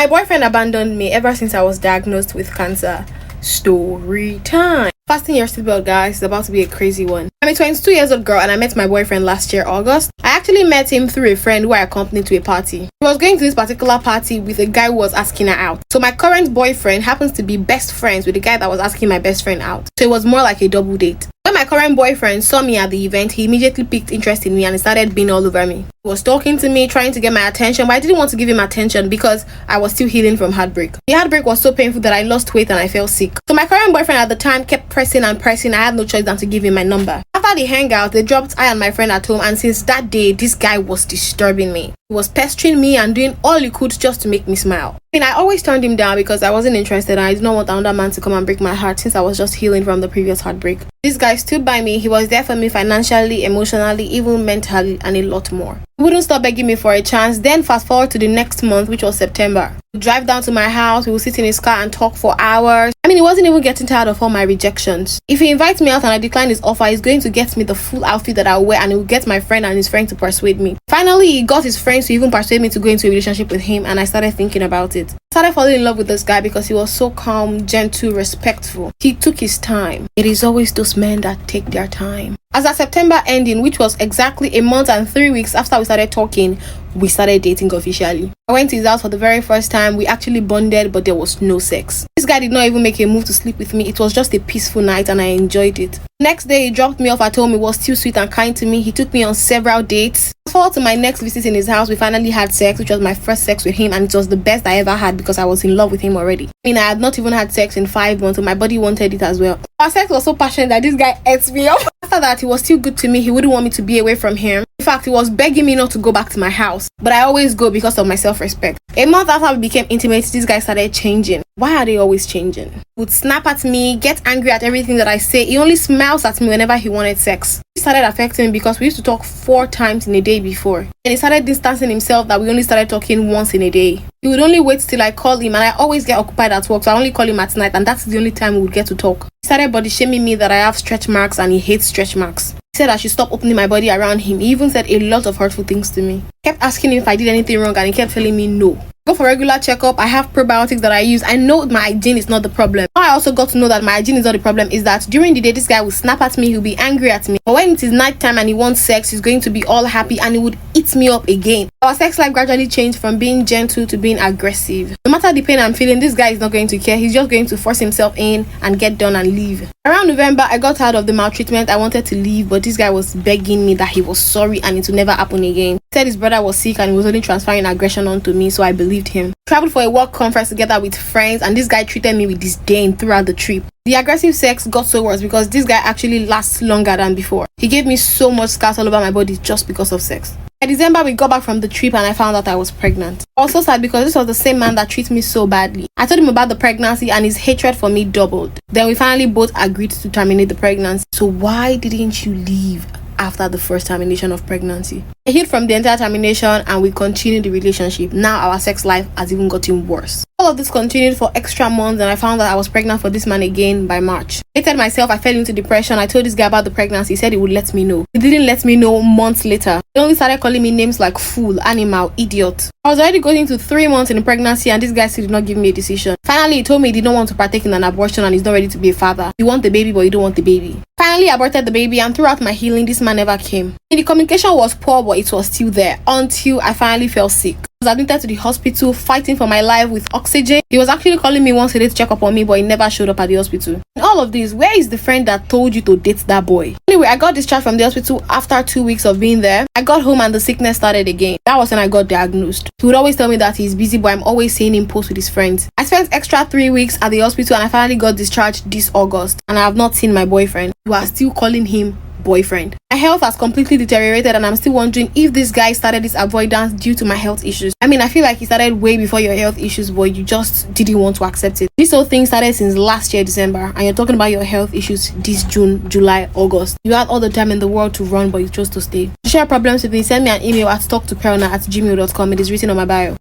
My boyfriend abandoned me ever since I was diagnosed with cancer. Story time. Fasten your seatbelt, guys. It's about to be a crazy one. I'm a 22 years old girl and I met my boyfriend last year, August. I actually met him through a friend who I accompanied to a party. He was going to this particular party with a guy who was asking her out. So my current boyfriend happens to be best friends with the guy that was asking my best friend out. So it was more like a double date. When my current boyfriend saw me at the event, he immediately picked interest in me and he started being all over me. He was talking to me, trying to get my attention, but I didn't want to give him attention because I was still healing from heartbreak. The heartbreak was so painful that I lost weight and I fell sick. So my current boyfriend at the time kept pressing and pressing. I had no choice than to give him my number. After the hangout, they dropped I and my friend at home, and since that day, this guy was disturbing me. He was pestering me and doing all he could just to make me smile. I always turned him down because I wasn't interested and I did not want another man to come and break my heart since I was just healing from the previous heartbreak. This guy stood by me. He was there for me financially, emotionally, even mentally, and a lot more. He wouldn't stop begging me for a chance. Then fast forward to the next month, which was September. We would drive down to my house, we would sit in his car and talk for hours. He wasn't even getting tired of all my rejections. If he invites me out and I decline his offer, he's going to get me the full outfit that I'll wear and he will get my friend and his friend to persuade me. Finally, he got his friends to even persuade me to go into a relationship with him, and I started thinking about it. I started falling in love with this guy because he was so calm, gentle, respectful. He took his time. It is always those men that take their time. As at September ending, which was exactly a month and 3 weeks after we started talking, we started dating officially. I went to his house for the very first time. We actually bonded, but there was no sex. This guy did not even make a move to sleep with me. It was just a peaceful night and I enjoyed it. Next day, he dropped me off at home. He was still sweet and kind to me. He took me on several dates. Fast forward to my next visit in his house, we finally had sex, which was my first sex with him, and it was the best I ever had because I was in love with him already. I had not even had sex in 5 months, and my body wanted it as well. Our sex was so passionate that this guy ate me up. After that, he was still good to me. He wouldn't want me to be away from him. In fact, he was begging me not to go back to my house, but I always go because of my self-respect. A month after we became intimate, this guy started changing. Why are they always changing? He would snap at me, get angry at everything that I say. He only smiles at me whenever he wanted sex. It started affecting me because we used to talk 4 times in a day before. And he started distancing himself that we only started talking once in a day. He would only wait till I call him, and I always get occupied at work, so I only call him at night, and that's the only time we would get to talk. He started body shaming me that I have stretch marks and he hates stretch marks. He said I should stop opening my body around him. He even said a lot of hurtful things to me. I kept asking him if I did anything wrong and he kept telling me no. Go for regular checkup. I have probiotics that I use. I know my hygiene is not the problem. How I also got to know that my hygiene is not the problem is that during the day, this guy will snap at me, he'll be angry at me. But when it is night time and he wants sex, he's going to be all happy and he would eat me up again. Our sex life gradually changed from being gentle to being aggressive. No matter the pain I'm feeling, this guy is not going to care. He's just going to force himself in and get done and leave. Around November, I got tired of the maltreatment. I wanted to leave, but this guy was begging me that he was sorry and it would never happen again. He said his brother was sick and he was only transferring aggression onto me, so I believed him. Traveled for a work conference together with friends, and this guy treated me with disdain throughout the trip. The aggressive sex got so worse because this guy actually lasts longer than before. He gave me so much scars all over my body just because of sex. In December, we got back from the trip and I found out I was pregnant. I was so sad because this was the same man that treats me so badly. I told him about the pregnancy and his hatred for me doubled. Then we finally both agreed to terminate the pregnancy. So why didn't you leave after the first termination of pregnancy? I healed from the entire termination and we continued the relationship. Now our sex life has even gotten worse. All of this continued for extra months and I found that I was pregnant for this man again by March. I hated myself, I fell into depression. I told this guy about the pregnancy. He said he would let me know. He didn't let me know months later. He only started calling me names like fool, animal, idiot. I was already going into 3 months in the pregnancy and this guy still did not give me a decision. Finally, he told me he did not want to partake in an abortion and he's not ready to be a father. You want the baby but you don't want the baby. Finally, I aborted the baby and throughout my healing, this man never came. And the communication was poor but it was still there until I finally fell sick. I was admitted to the hospital fighting for my life with oxygen. He was actually calling me once a day to check up on me, but he never showed up at the hospital. In all of this, where is the friend that told you to date that boy? Anyway, I got discharged from the hospital after 2 weeks of being there. I got home and the sickness started again. That was when I got diagnosed. He would always tell me that he's busy, but I'm always seeing him post with his friends. I spent extra 3 weeks at the hospital and I finally got discharged this August. And I have not seen my boyfriend. You are still calling him boyfriend. My health has completely deteriorated and I'm still wondering if this guy started this avoidance due to my health issues. I feel like he started way before your health issues, but you just didn't want to accept it. This whole thing started since last year December and you're talking about your health issues this June, July, August. You had all the time in the world to run, but you chose to stay. To share problems with me, send me an email at talktoperlna@gmail.com. It is written on my bio.